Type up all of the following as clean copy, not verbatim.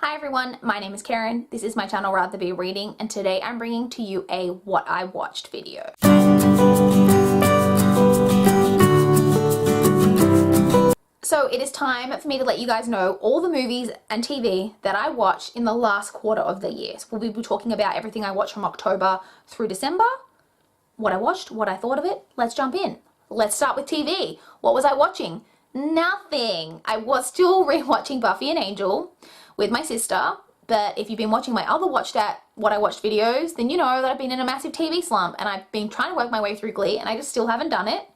Hi everyone, my name is Karen, this is my channel RatherBeReading, and today I'm bringing to you a What I Watched video. So it is time for me to let you guys know all the movies and TV that I watched in the last quarter of the year. So we'll be talking about everything I watched from October through December, what I watched, what I thought of it. Let's jump in. Let's start with TV. What was I watching? Nothing. I was still rewatching Buffy and Angel with my sister, but if you've been watching my other What I Watched videos, then you know that I've been in a massive TV slump and I've been trying to work my way through Glee and I just still haven't done it.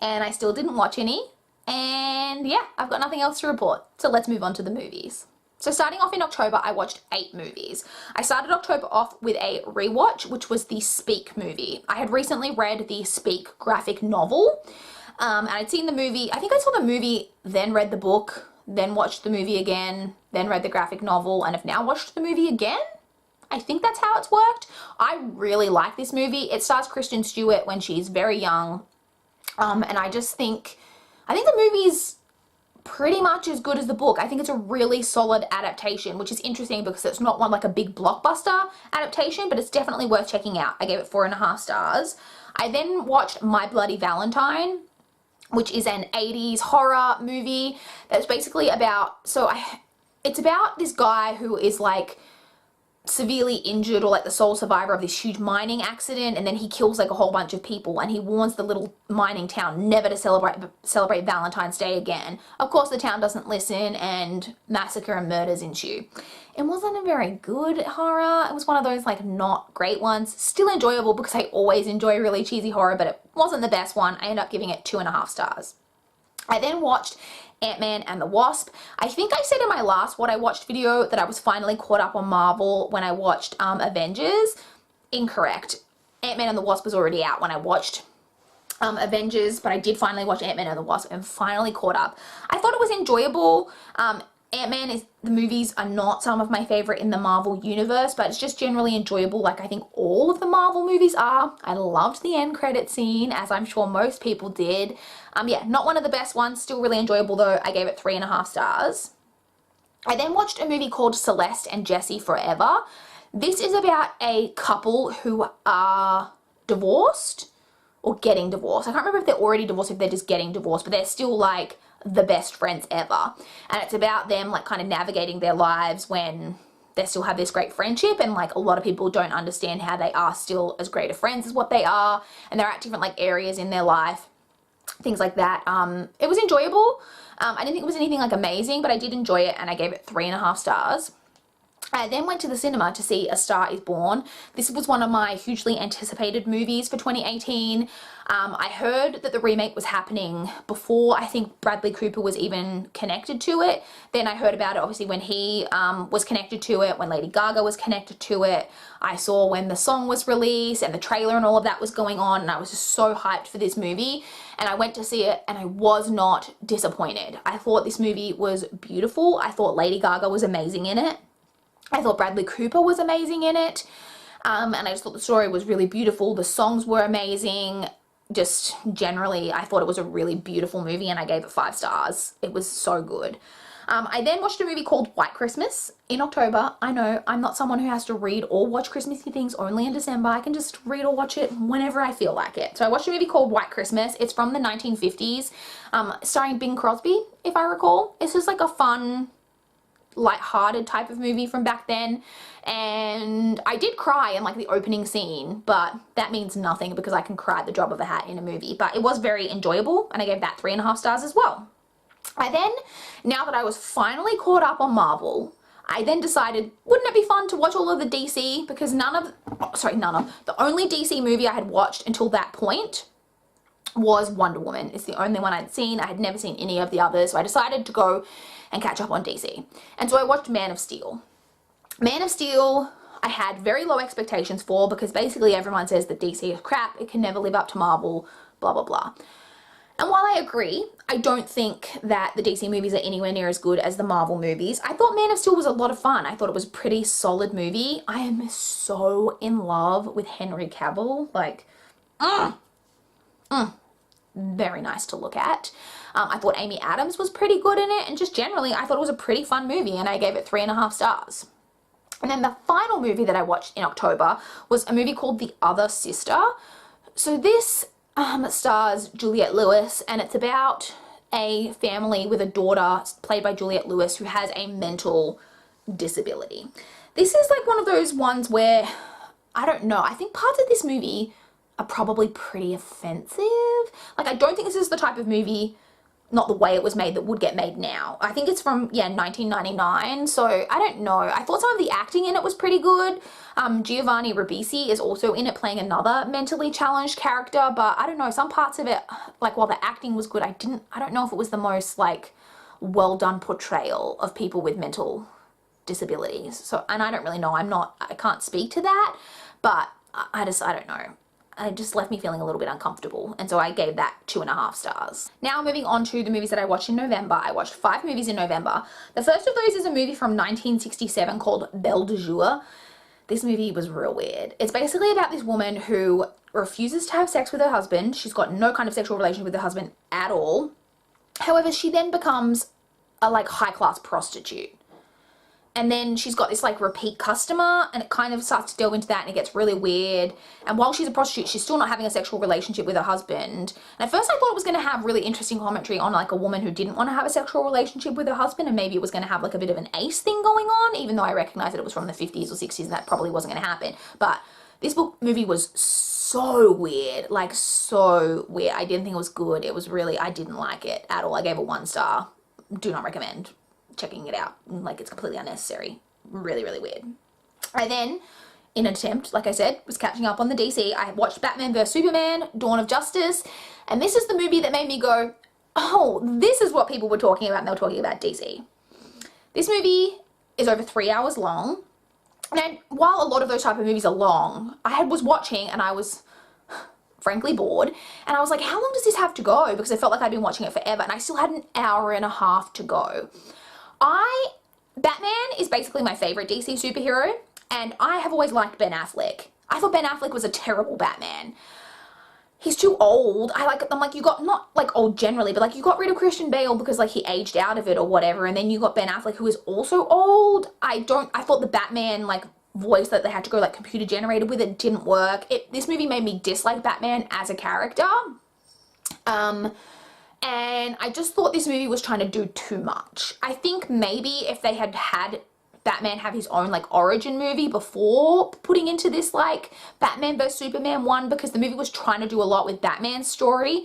And I still didn't watch any. And yeah, I've got nothing else to report. So let's move on to the movies. So starting off in October, I watched 8 movies. I started October off with a rewatch, which was the Speak movie. I had recently read the Speak graphic novel. And I'd seen the movie, I think I saw the movie, then read the book, then watched the movie again, then read the graphic novel, and have now watched the movie again. I think that's how it's worked. I really like this movie. It stars Kristen Stewart when she's very young. And I think the movie's pretty much as good as the book. I think it's a really solid adaptation, which is interesting because it's not one like a big blockbuster adaptation, but it's definitely worth checking out. I gave it 4.5 stars. I then watched My Bloody Valentine, which is an 80s horror movie that's basically about, it's about this guy who is like severely injured or like the sole survivor of this huge mining accident, and then he kills like a whole bunch of people, and he warns the little mining town never to celebrate Valentine's Day again. Of course the town doesn't listen and massacre and murders ensue. It wasn't a very good horror. It was one of those like not great ones. Still enjoyable because I always enjoy really cheesy horror, but it wasn't the best one. I ended up giving it 2.5 stars. I then watched Ant-Man and the Wasp. I think I said in my last What I Watched video that I was finally caught up on Marvel when I watched Avengers. Incorrect. Ant-Man and the Wasp was already out when I watched Avengers, but I did finally watch Ant-Man and the Wasp and finally caught up. I thought it was enjoyable. Ant-Man the movies are not some of my favorite in the Marvel universe, but it's just generally enjoyable like I think all of the Marvel movies are. I loved the end credit scene, as I'm sure most people did. Yeah, not one of the best ones, still really enjoyable though. I gave it 3.5 stars. I then watched a movie called Celeste and Jesse Forever. This is about a couple who are divorced or getting divorced. I can't remember if they're already divorced, if they're just getting divorced, but they're still like the best friends ever. And it's about them like kind of navigating their lives when they still have this great friendship, and like a lot of people don't understand how they are still as great of friends as what they are, and they're at different like areas in their life, things like that. It was enjoyable. I didn't think it was anything like amazing, but I did enjoy it and I gave it 3.5 stars. I then went to the cinema to see A Star Is Born. This was one of my hugely anticipated movies for 2018. I heard that the remake was happening before I think Bradley Cooper was even connected to it. Then I heard about it obviously when he was connected to it, when Lady Gaga was connected to it. I saw when the song was released and the trailer and all of that was going on, and I was just so hyped for this movie. And I went to see it and I was not disappointed. I thought this movie was beautiful. I thought Lady Gaga was amazing in it. I thought Bradley Cooper was amazing in it, and I just thought the story was really beautiful. The songs were amazing. Just generally, I thought it was a really beautiful movie and I gave it 5 stars. It was so good. I then watched a movie called White Christmas in October. I know, I'm not someone who has to read or watch Christmassy things only in December. I can just read or watch it whenever I feel like it. So I watched a movie called White Christmas. It's from the 1950s, starring Bing Crosby, if I recall. It's just like a fun, light-hearted type of movie from back then, and I did cry in like the opening scene, but that means nothing because I can cry at the drop of a hat in a movie. But it was very enjoyable and I gave that 3.5 stars as well. Now that I was finally caught up on Marvel, I then decided, wouldn't it be fun to watch all of the DC, because the only DC movie I had watched until that point was Wonder Woman. It's the only one I'd seen. I had never seen any of the others, so I decided to go and catch up on DC. And so I watched Man of Steel. Man of Steel, I had very low expectations for, because basically everyone says that DC is crap, it can never live up to Marvel, blah blah blah. And while I agree, I don't think that the DC movies are anywhere near as good as the Marvel movies. I thought Man of Steel was a lot of fun. I thought it was a pretty solid movie. I am so in love with Henry Cavill. Like, very nice to look at. I thought Amy Adams was pretty good in it, and just generally I thought it was a pretty fun movie, and I gave it 3.5 stars. And then the final movie that I watched in October was a movie called The Other Sister. So this stars Juliette Lewis, and it's about a family with a daughter played by Juliette Lewis who has a mental disability. This is like one of those ones where, I don't know, I think parts of this movie are probably pretty offensive. Like, I don't think this is the type of movie, not the way it was made, that would get made now. I think it's from, 1999, so I don't know. I thought some of the acting in it was pretty good. Giovanni Ribisi is also in it playing another mentally challenged character, but I don't know, some parts of it, like, while the acting was good, I don't know if it was the most, like, well done portrayal of people with mental disabilities. So, and I don't really know, I can't speak to that, but I don't know. It just left me feeling a little bit uncomfortable, and so I gave that 2.5 stars. Now moving on to the movies that I watched in November. I watched 5 movies in November. The first of those is a movie from 1967 called Belle de Jour. This movie was real weird. It's basically about this woman who refuses to have sex with her husband. She's got no kind of sexual relationship with her husband at all. However, she then becomes a like high-class prostitute. And then she's got this like repeat customer, and it kind of starts to delve into that, and it gets really weird. And while she's a prostitute, she's still not having a sexual relationship with her husband. And at first I thought it was going to have really interesting commentary on like a woman who didn't want to have a sexual relationship with her husband, and maybe it was going to have like a bit of an ace thing going on, even though I recognize that it was from the 50s or 60s and that probably wasn't going to happen. But this movie was so weird, like so weird. I didn't think it was good. It was really, I didn't like it at all. I gave it 1 star. Do not recommend checking it out. Like, it's completely unnecessary. Really, really weird. I then, in an attempt, like I said, was catching up on the DC. I watched Batman vs Superman, Dawn of Justice, and this is the movie that made me go, oh, this is what people were talking about, and they were talking about DC. This movie is over 3 hours long, and while a lot of those type of movies are long, I was watching and I was frankly bored, and I was like, how long does this have to go? Because I felt like I'd been watching it forever, and I still had an hour and a half to go. Batman is basically my favorite DC superhero, and I have always liked Ben Affleck. I thought Ben Affleck was a terrible Batman. He's too old. I'm like, you got, not like old generally, but like you got rid of Christian Bale because like he aged out of it or whatever, and then you got Ben Affleck who is also old. I thought the Batman like voice that they had to go like computer generated with it didn't work. This movie made me dislike Batman as a character. And I just thought this movie was trying to do too much. I think maybe if they had Batman have his own like origin movie before putting into this like Batman vs Superman one, because the movie was trying to do a lot with Batman's story,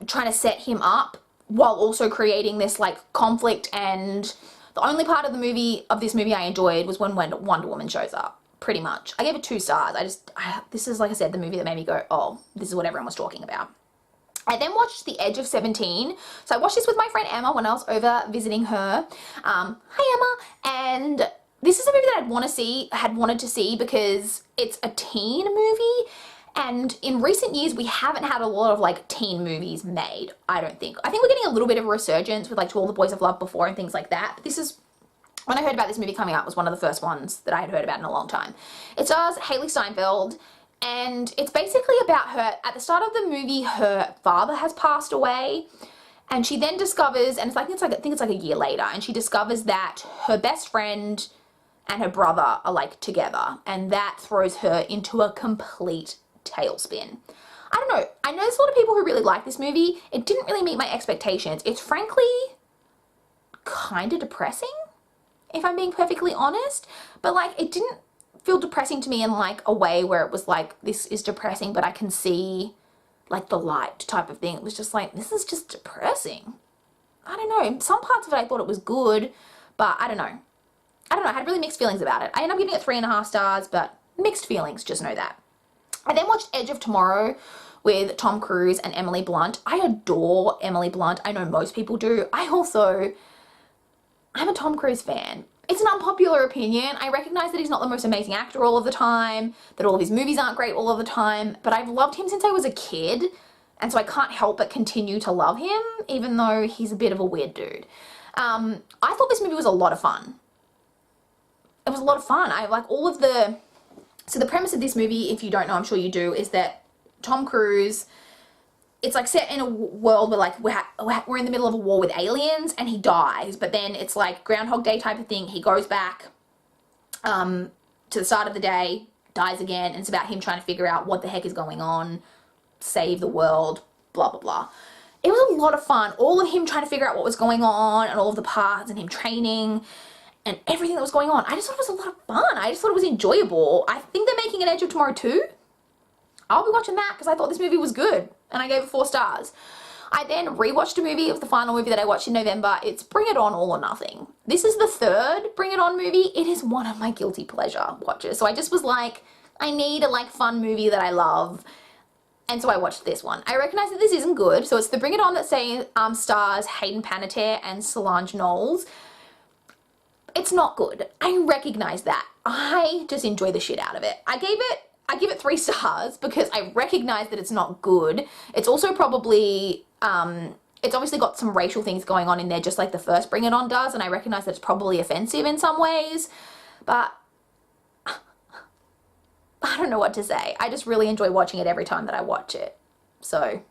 trying to set him up while also creating this like conflict. And the only part of this movie I enjoyed was when Wonder Woman shows up. Pretty much. I gave it 2 stars. This is, like I said, the movie that made me go, oh, this is what everyone was talking about. I then watched The Edge of 17. So I watched this with my friend Emma when I was over visiting her. Hi Emma. And this is a movie that had wanted to see because it's a teen movie. And in recent years, we haven't had a lot of like teen movies made, I don't think. I think we're getting a little bit of a resurgence with like To All the Boys I've Loved Before and things like that. But this is, when I heard about this movie coming out, was one of the first ones that I had heard about in a long time. It stars Haley Steinfeld. And it's basically about her, at the start of the movie, her father has passed away, and she then discovers, and I think it's like a year later, and she discovers that her best friend and her brother are like together, and that throws her into a complete tailspin. I don't know, I know there's a lot of people who really like this movie. It didn't really meet my expectations. It's frankly kind of depressing, if I'm being perfectly honest, but like it didn't feel depressing to me in like a way where it was like, this is depressing but I can see like the light type of thing. It was just like, this is just depressing. I don't know, some parts of it I thought it was good, but I don't know, I had really mixed feelings about it. I ended up giving it 3.5 stars, but mixed feelings, just know that. I then watched Edge of Tomorrow with Tom Cruise and Emily Blunt. I adore Emily Blunt. I know most people do. I'm a Tom Cruise fan. It's an unpopular opinion. I recognize that he's not the most amazing actor all of the time, that all of his movies aren't great all of the time, but I've loved him since I was a kid, and so I can't help but continue to love him, even though he's a bit of a weird dude. I thought this movie was a lot of fun. It was a lot of fun. I like all of the... So the premise of this movie, if you don't know, I'm sure you do, is that Tom Cruise it's like set in a world where like we're in the middle of a war with aliens and he dies, but then it's like Groundhog Day type of thing. He goes back to the start of the day, dies again, and it's about him trying to figure out what the heck is going on, save the world, blah, blah, blah. It was a lot of fun. All of him trying to figure out what was going on and all of the parts and him training and everything that was going on. I just thought it was a lot of fun. I just thought it was enjoyable. I think they're making an Edge of Tomorrow 2. I'll be watching that because I thought this movie was good and I gave it 4 stars. I then rewatched a movie. It was the final movie that I watched in November. It's Bring It On, All or Nothing. This is the 3rd Bring It On movie. It is one of my guilty pleasure watches. So I just was like, I need a like fun movie that I love. And so I watched this one. I recognize that this isn't good. So it's the Bring It On that stars Hayden Panettiere and Solange Knowles. It's not good. I recognize that. I just enjoy the shit out of it. I give it 3 stars because I recognize that it's not good. It's also probably, it's obviously got some racial things going on in there just like the first Bring It On does, and I recognize that it's probably offensive in some ways, but I don't know what to say. I just really enjoy watching it every time that I watch it. So,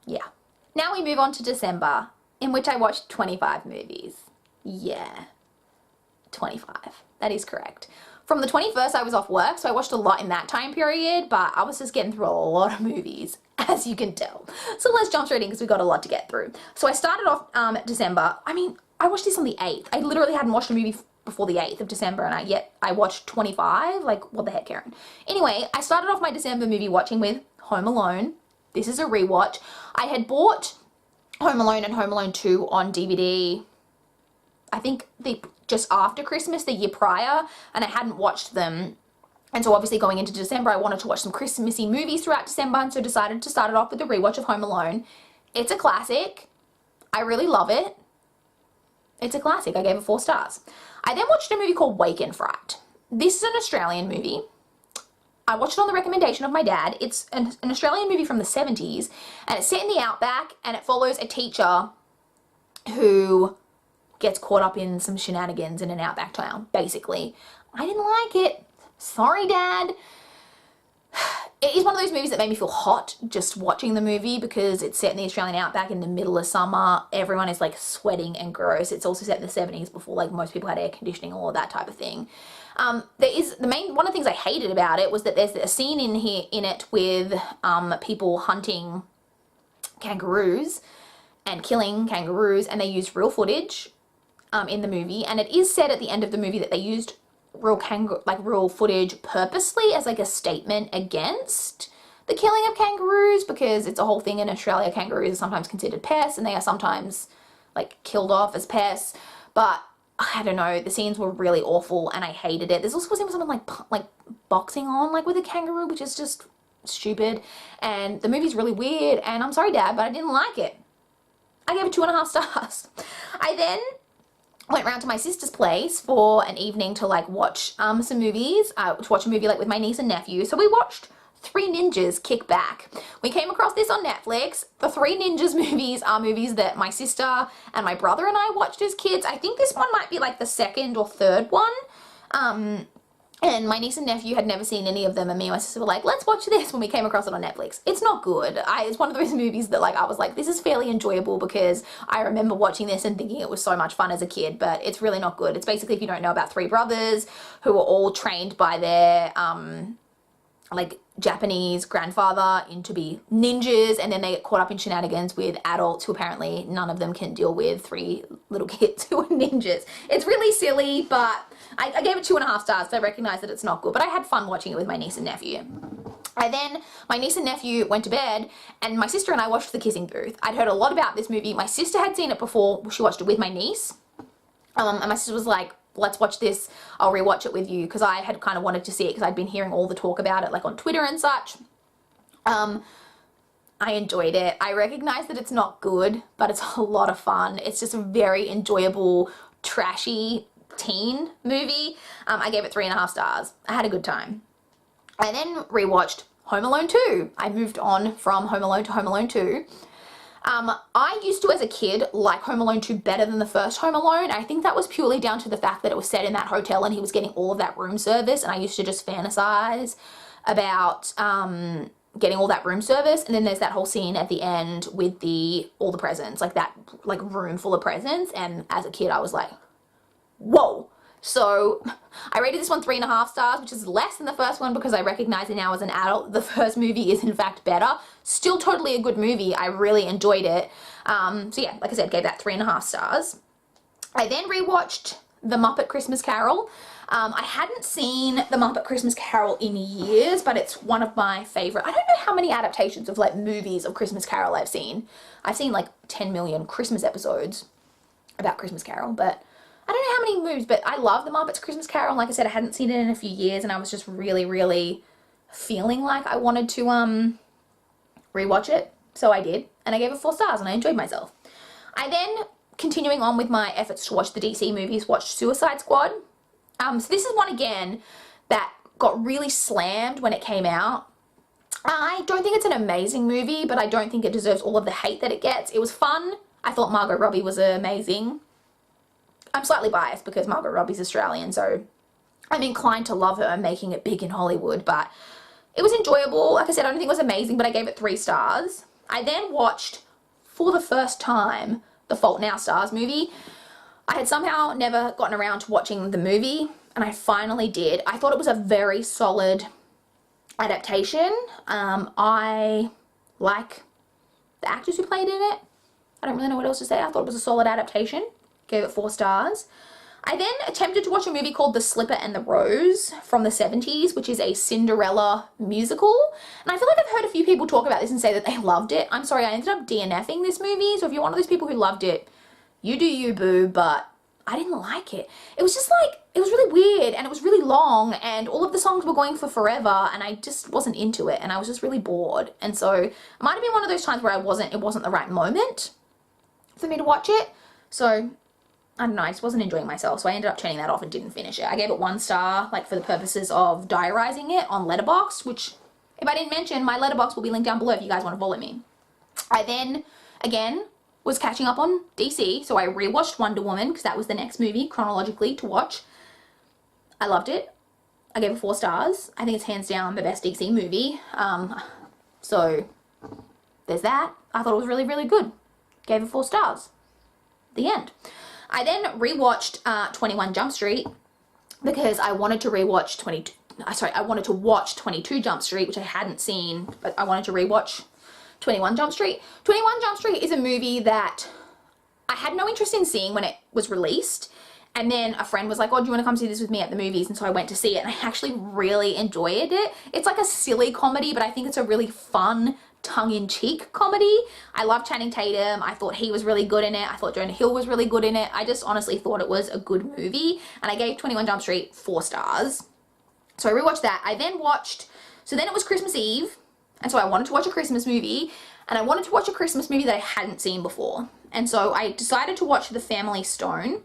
yeah. Now we move on to December, in which I watched 25 movies. Yeah. 25. That is correct. From the 21st, I was off work, so I watched a lot in that time period, but I was just getting through a lot of movies, as you can tell. So let's jump straight in because we've got a lot to get through. So I started off December. I mean, I watched this on the 8th. I literally hadn't watched a movie before the 8th of December, and yet I watched 25. Like, what the heck, Karen? Anyway, I started off my December movie watching with Home Alone. This is a rewatch. I had bought Home Alone and Home Alone 2 on DVD, I think just after Christmas the year prior, and I hadn't watched them. And so obviously going into December, I wanted to watch some Christmassy movies throughout December, and so decided to start it off with a rewatch of Home Alone. It's a classic. I really love it. It's a classic. I gave it 4 stars. I then watched a movie called Wake and Fright. This is an Australian movie. I watched it on the recommendation of my dad. It's an Australian movie from the 70s, and it's set in the outback, and it follows a teacher who gets caught up in some shenanigans in an outback town, basically. I didn't like it. Sorry, Dad. It is one of those movies that made me feel hot just watching the movie because it's set in the Australian outback in the middle of summer. Everyone is like sweating and gross. It's also set in the 70s before like most people had air conditioning, all of that type of thing. One of the things I hated about it was that there's a scene in it with people hunting kangaroos and killing kangaroos, and they used real footage in the movie, and it is said at the end of the movie that they used real footage purposely as like a statement against the killing of kangaroos, because it's a whole thing in Australia. Kangaroos are sometimes considered pests, and they are sometimes like killed off as pests. But I don't know, the scenes were really awful and I hated it. There's also a scene with someone like boxing on like with a kangaroo, which is just stupid, and the movie's really weird, and I'm sorry, Dad, but I didn't like it. I gave it 2.5 stars. I then went round to my sister's place for an evening to like watch some movies, to watch a movie like with my niece and nephew. So we watched Three Ninjas Kick Back. We came across this on Netflix. The Three Ninjas movies are movies that my sister and my brother and I watched as kids. I think this one might be like the 2nd or 3rd one. And my niece and nephew had never seen any of them, and me and my sister were like, let's watch this when we came across it on Netflix. It's not good. It's one of those movies that like I was like, this is fairly enjoyable because I remember watching this and thinking it was so much fun as a kid, but it's really not good. It's basically, if you don't know, about 3 brothers who were all trained by their like Japanese grandfather to be ninjas, and then they get caught up in shenanigans with adults who apparently none of them can deal with 3 little kids who are ninjas. It's really silly, but I gave it 2.5 stars, so I recognize that it's not good, but I had fun watching it with my niece and nephew. My niece and nephew went to bed, and my sister and I watched The Kissing Booth. I'd heard a lot about this movie. My sister had seen it before. She watched it with my niece, and my sister was like, let's watch this. I'll rewatch it with you, because I had kind of wanted to see it because I'd been hearing all the talk about it like on Twitter and such. I enjoyed it. I recognize that it's not good, but it's a lot of fun. It's just a very enjoyable, trashy teen movie. I gave it 3.5 stars. I had a good time. I then rewatched Home Alone 2. I moved on from Home Alone to Home Alone 2. I used to, as a kid, like Home Alone 2 better than the first Home Alone. I think that was purely down to the fact that it was set in that hotel and he was getting all of that room service, and I used to just fantasize about getting all that room service, and then there's that whole scene at the end with all the presents, like that like room full of presents, and as a kid I was like, whoa. So I rated this one 3.5 stars, which is less than the first one because I recognize it now as an adult. The first movie is in fact better. Still totally a good movie. I really enjoyed it. So yeah, like I said, gave that 3.5 stars. I then rewatched The Muppet Christmas Carol. I hadn't seen The Muppet Christmas Carol in years, but it's one of my favorite. I don't know how many adaptations of like movies of Christmas Carol I've seen. I've seen like 10 million Christmas episodes about Christmas Carol, but I don't know how many movies, but I love The Muppets Christmas Carol. And like I said, I hadn't seen it in a few years, and I was just really, really feeling like I wanted to rewatch it. So I did, and I gave it 4 stars, and I enjoyed myself. I then, continuing on with my efforts to watch the DC movies, watched Suicide Squad. So this is one again that got really slammed when it came out. I don't think it's an amazing movie, but I don't think it deserves all of the hate that it gets. It was fun. I thought Margot Robbie was amazing. I'm slightly biased because Margot Robbie's Australian, so I'm inclined to love her making it big in Hollywood, but it was enjoyable. Like I said, I don't think it was amazing, but I gave it 3 stars. I then watched, for the first time, The Fault in Our Stars movie. I had somehow never gotten around to watching the movie, and I finally did. I thought it was a very solid adaptation. I like the actors who played in it. I don't really know what else to say. I thought it was a solid adaptation. Gave it 4 stars. I then attempted to watch a movie called The Slipper and the Rose from the 70s, which is a Cinderella musical. And I feel like I've heard a few people talk about this and say that they loved it. I'm sorry, I ended up DNFing this movie, so if you're one of those people who loved it, you do you, boo, but I didn't like it. It was just like, it was really weird, and it was really long, and all of the songs were going for forever, and I just wasn't into it, and I was just really bored. And so it might have been one of those times where it wasn't the right moment for me to watch it. So I don't know, I just wasn't enjoying myself, so I ended up turning that off and didn't finish it. I gave it 1 star, like for the purposes of diarizing it on Letterboxd, which, if I didn't mention, my Letterboxd will be linked down below if you guys want to follow me. I then, again, was catching up on DC, so I rewatched Wonder Woman, because that was the next movie, chronologically, to watch. I loved it. I gave it 4 stars. I think it's hands down the best DC movie. So, there's that. I thought it was really, really good. Gave it 4 stars. The end. I then rewatched 21 Jump Street because I wanted to rewatch I wanted to watch 22 Jump Street, which I hadn't seen, but I wanted to rewatch 21 Jump Street. 21 Jump Street is a movie that I had no interest in seeing when it was released, and then a friend was like, oh, do you want to come see this with me at the movies? And so I went to see it, and I actually really enjoyed it. It's like a silly comedy, but I think it's a really fun, tongue-in-cheek comedy. I love Channing Tatum. I thought he was really good in it. I thought Jonah Hill was really good in it. I just honestly thought it was a good movie, and I gave 21 Jump Street 4 stars. So I rewatched that. I then watched, so then it was Christmas Eve, and so I wanted to watch a Christmas movie, and I wanted to watch a Christmas movie that I hadn't seen before. And so I decided to watch The Family Stone,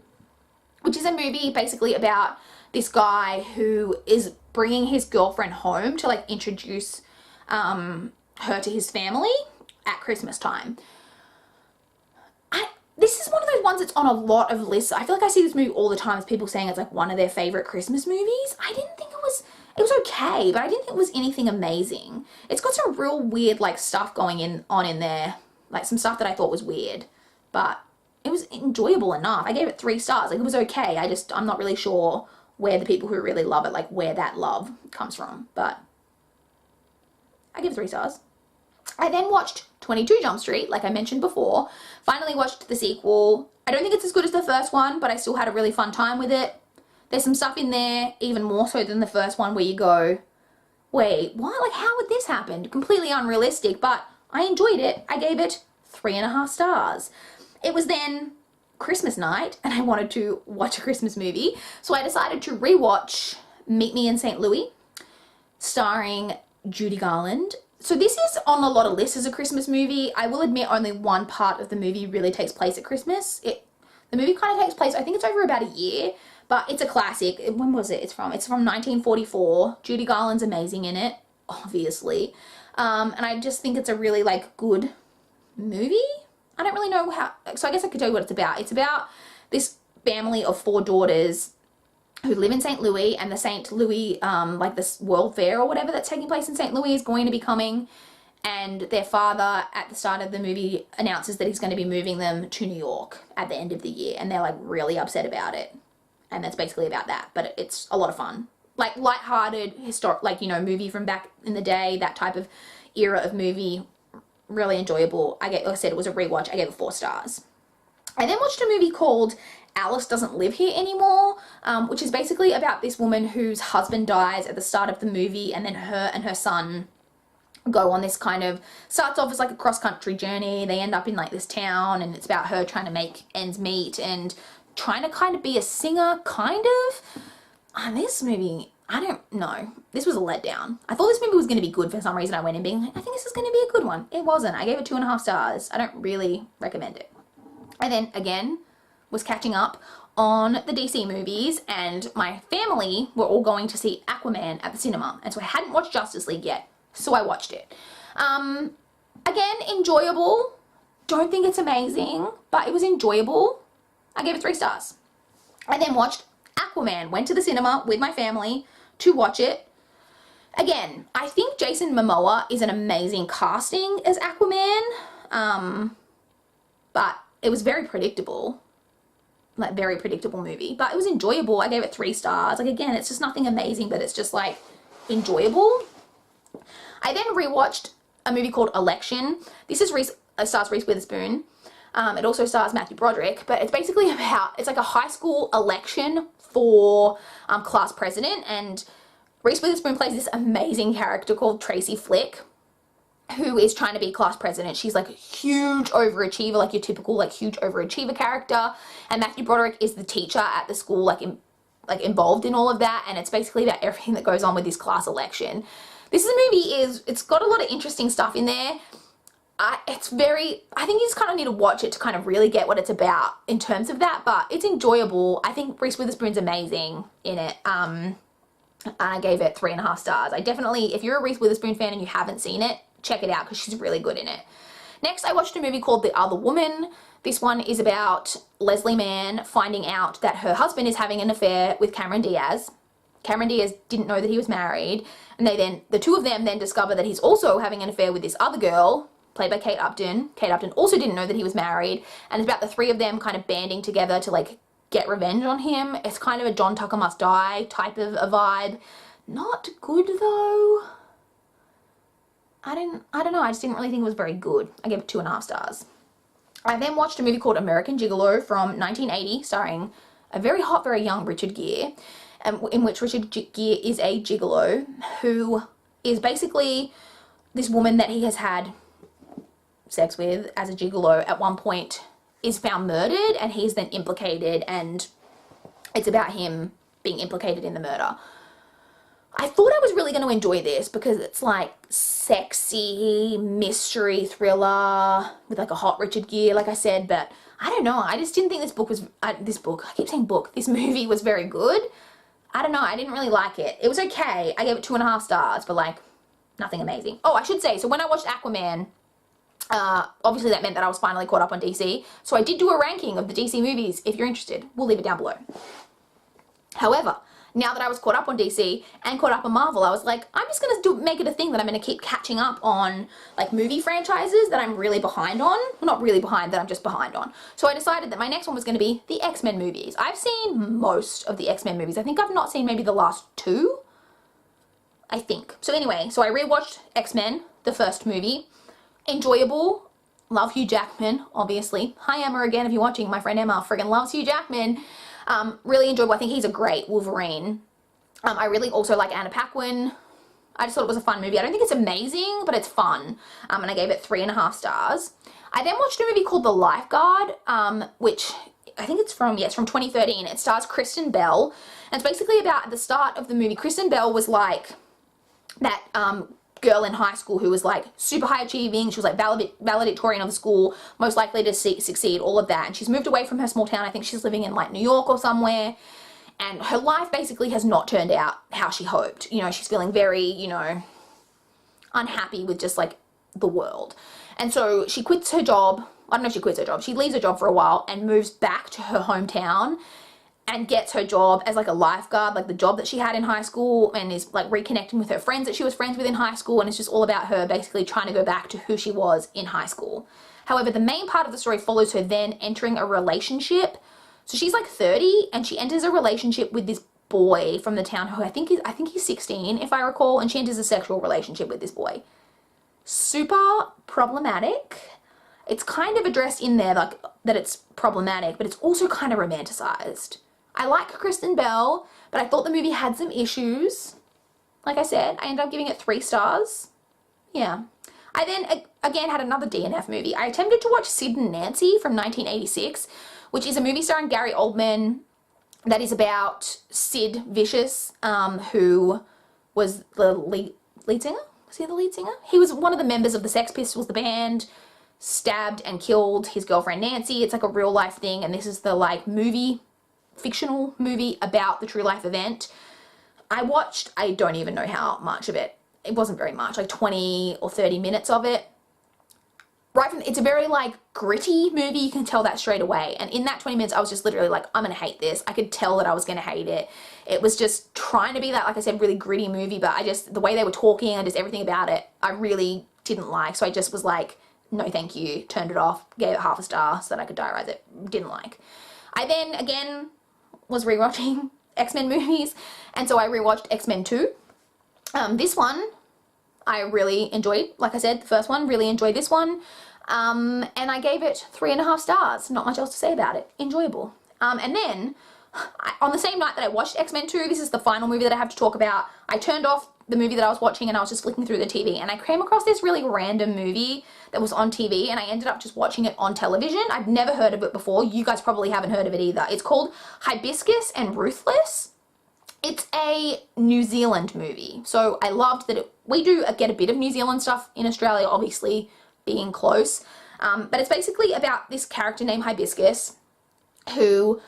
which is a movie basically about this guy who is bringing his girlfriend home to like introduce her to his family at Christmas time. This is one of those ones that's on a lot of lists. I feel like I see this movie all the time as people saying it's like one of their favorite Christmas movies. I didn't think it was okay, but I didn't think it was anything amazing. It's got some real weird like stuff going on in there, like some stuff that I thought was weird, but it was enjoyable enough. I gave it 3 stars. Like, it was okay. I'm not really sure where the people who really love it, like where that love comes from, but I give it 3 stars. I then watched 22 Jump Street, like I mentioned before. Finally watched the sequel. I don't think it's as good as the first one, but I still had a really fun time with it. There's some stuff in there, even more so than the first one, where you go, wait, what? Like, how would this happen? Completely unrealistic, but I enjoyed it. I gave it 3.5 stars. It was then Christmas night, and I wanted to watch a Christmas movie, so I decided to rewatch Meet Me in St. Louis, starring Judy Garland. So this is on a lot of lists as a Christmas movie. I will admit only one part of the movie really takes place at Christmas. The movie kind of takes place, I think it's over about a year, but it's a classic. When was it? It's from 1944. Judy Garland's amazing in it, obviously. And I just think it's a really like good movie. I don't really know how, so I guess I could tell you what it's about. It's about this family of 4 daughters who live in St. Louis, and the St. Louis, like this World Fair or whatever that's taking place in St. Louis is going to be coming, and their father at the start of the movie announces that he's going to be moving them to New York at the end of the year, and they're like really upset about it, and that's basically about that, but it's a lot of fun. Like lighthearted, historic, like, you know, movie from back in the day, that type of era of movie, really enjoyable. Like I said, it was a rewatch. I gave it 4 stars. I then watched a movie called Alice Doesn't Live Here Anymore, which is basically about this woman whose husband dies at the start of the movie, and then her and her son go on this kind of, starts off as like a cross-country journey. They end up in like this town, and it's about her trying to make ends meet and trying to kind of be a singer, kind of. And this movie, I don't know. This was a letdown. I thought this movie was going to be good for some reason. I went in being like, I think this is going to be a good one. It wasn't. I gave it 2.5 stars. I don't really recommend it. I then, again, was catching up on the DC movies, and my family were all going to see Aquaman at the cinema, and so I hadn't watched Justice League yet, so I watched it. Again, enjoyable. Don't think it's amazing, but it was enjoyable. I gave it 3 stars. I then watched Aquaman, went to the cinema with my family to watch it. Again, I think Jason Momoa is an amazing casting as Aquaman, but it was very predictable. Like, very predictable movie, but it was enjoyable. I gave it 3 stars. Like, again, it's just nothing amazing, but it's just like enjoyable. I then rewatched a movie called Election. This is stars Reese Witherspoon. It also stars Matthew Broderick, but it's basically about, it's like a high school election for class president, and Reese Witherspoon plays this amazing character called Tracy Flick, who is trying to be class president. She's like a huge overachiever, like your typical like huge overachiever character, and Matthew Broderick is the teacher at the school, like involved in all of that, and it's basically about everything that goes on with this class election. This movie it's got a lot of interesting stuff in there. I think you just kind of need to watch it to kind of really get what it's about in terms of that, but it's enjoyable. I think Reese Witherspoon's amazing in it. And I gave it 3.5 stars. I definitely, if you're a Reese Witherspoon fan and you haven't seen it, check it out because she's really good in it. Next, I watched a movie called The Other Woman. This one is about Leslie Mann finding out that her husband is having an affair with Cameron Diaz. Cameron Diaz didn't know that he was married, and the two of them then discover that he's also having an affair with this other girl, played by Kate Upton. Kate Upton also didn't know that he was married, and it's about the 3 of them kind of banding together to like get revenge on him. It's kind of a John Tucker Must Die type of a vibe. Not good though. I don't know, I just didn't really think it was very good. I gave it 2.5 stars. I then watched a movie called American Gigolo from 1980, starring a very hot, very young Richard Gere, in which Richard Gere is a gigolo who is basically this woman that he has had sex with as a gigolo at one point is found murdered, and he's then implicated, and it's about him being implicated in the murder. I thought I was really going to enjoy this because it's like sexy mystery thriller with like a hot Richard Gere, like I said, but I don't know. I just didn't think this movie was very good. I don't know. I didn't really like it. It was okay. I gave it 2.5 stars, but like nothing amazing. Oh, I should say, so when I watched Aquaman, obviously that meant that I was finally caught up on DC. So I did do a ranking of the DC movies. If you're interested, we'll leave it down below. However, now that I was caught up on DC and caught up on Marvel, I was like, I'm just going to make it a thing that I'm going to keep catching up on like movie franchises that I'm really behind on. Well, not really behind, that I'm just behind on. So I decided that my next one was going to be the X-Men movies. I've seen most of the X-Men movies. I think I've not seen maybe the last 2. I think. So anyway, so I rewatched X-Men, the first movie. Enjoyable. Love Hugh Jackman, obviously. Hi Emma again if you're watching. My friend Emma friggin' loves Hugh Jackman. Really enjoyable. I think he's a great Wolverine. I really also like Anna Paquin. I just thought it was a fun movie. I don't think it's amazing, but it's fun. And I gave it 3.5 stars. I then watched a movie called The Lifeguard, which I think it's from 2013. It stars Kristen Bell. And it's basically about at the start of the movie, Kristen Bell was like that girl in high school who was like super high achieving. She was like valedictorian of the school, most likely to succeed, all of that. And she's moved away from her small town. I think she's living in like New York or somewhere. And her life basically has not turned out how she hoped. You know, she's feeling very, you know, unhappy with just like the world. And so she quits her job. I don't know if she quits her job. She leaves her job for a while and moves back to her hometown. and gets her job as like a lifeguard, like the job that she had in high school, and is like reconnecting with her friends that she was friends with in high school, and it's just all about her basically trying to go back to who she was in high school. However, the main part of the story follows her then entering a relationship. So she's like 30 and she enters a relationship with this boy from the town who I think he's 16 if I recall, and she enters a sexual relationship with this boy. Super problematic. It's kind of addressed in there like that it's problematic, but it's also kind of romanticized. I like Kristen Bell, but I thought the movie had some issues. Like I said, I ended up giving it 3 stars. Yeah. I then again had another DNF movie. I attempted to watch Sid and Nancy from 1986, which is a movie starring Gary Oldman that is about Sid Vicious, who was the lead singer? Was he the lead singer? He was one of the members of the Sex Pistols, the band, stabbed and killed his girlfriend Nancy. It's like a real life thing, and this is the like fictional movie about the true life event. I watched, I don't even know how much of it. It wasn't very much, like 20 or 30 minutes of it. It's a very like gritty movie, you can tell that straight away. And in that 20 minutes, I was just literally like, I'm gonna hate this. I could tell that I was gonna hate it. It was just trying to be that, like I said, really gritty movie, but the way they were talking and just everything about it, I really didn't like. So I just was like, no thank you, turned it off, gave it half a star so that I could diarize it. Didn't like. I then again was rewatching X-Men movies, and so I rewatched X-Men 2. This one I really enjoyed. Like I said, the first one, really enjoyed this one. And I gave it 3.5 stars. Not much else to say about it. Enjoyable. And then, on the same night that I watched X-Men 2, this is the final movie that I have to talk about, I turned off the movie that I was watching and I was just flicking through the TV, and I came across this really random movie that was on TV, and I ended up just watching it on television. I've never heard of it before. You guys probably haven't heard of it either. It's called Hibiscus and Ruthless. It's a New Zealand movie. So I loved that we do get a bit of New Zealand stuff in Australia, obviously being close. But it's basically about this character named Hibiscus, who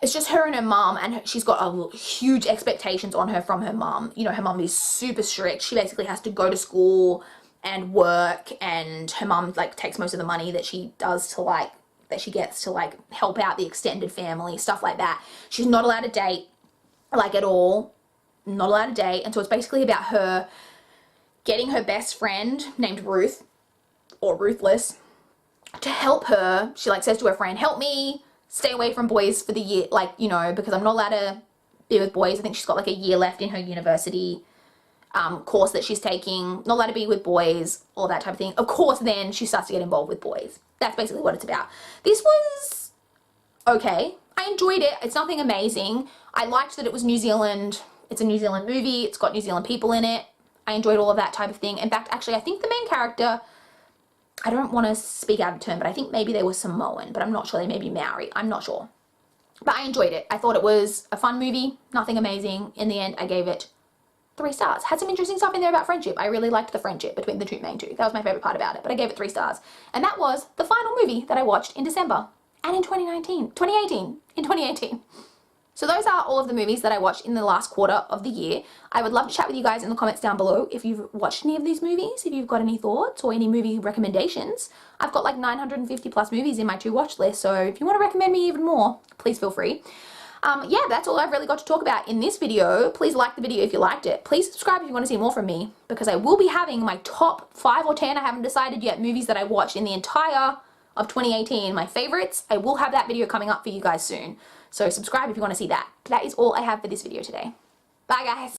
it's just her and her mom, and she's got huge expectations on her from her mom. You know, her mom is super strict. She basically has to go to school and work, and her mom like takes most of the money that she does to like, that she gets to like help out the extended family, stuff like that. She's not allowed to date, like at all. Not allowed to date. And so it's basically about her getting her best friend named Ruth, or Ruthless, to help her. She like says to her friend, help me stay away from boys for the year, like, you know, because I'm not allowed to be with boys. I think she's got like a year left in her university course that she's taking. Not allowed to be with boys, all that type of thing. Of course, then she starts to get involved with boys. That's basically what it's about. This was okay. I enjoyed it. It's nothing amazing. I liked that it was New Zealand. It's a New Zealand movie. It's got New Zealand people in it. I enjoyed all of that type of thing. In fact, actually, I think the main character, I don't want to speak out of turn, but I think maybe they were Samoan, but I'm not sure. They may be Maori. I'm not sure. But I enjoyed it. I thought it was a fun movie. Nothing amazing. In the end, I gave it 3 stars. Had some interesting stuff in there about friendship. I really liked the friendship between the main two. That was my favorite part about it, but I gave it 3 stars. And that was the final movie that I watched in December and in 2018. So those are all of the movies that I watched in the last quarter of the year. I would love to chat with you guys in the comments down below if you've watched any of these movies, if you've got any thoughts or any movie recommendations. I've got like 950 plus movies in my to watch list, so if you want to recommend me even more, please feel free. Yeah, that's all I've really got to talk about in this video. Please like the video if you liked it. Please subscribe if you want to see more from me, because I will be having my top 5 or 10, I haven't decided yet, movies that I watched in the entire of 2018, my favorites. I will have that video coming up for you guys soon. So subscribe if you want to see that. That is all I have for this video today. Bye guys.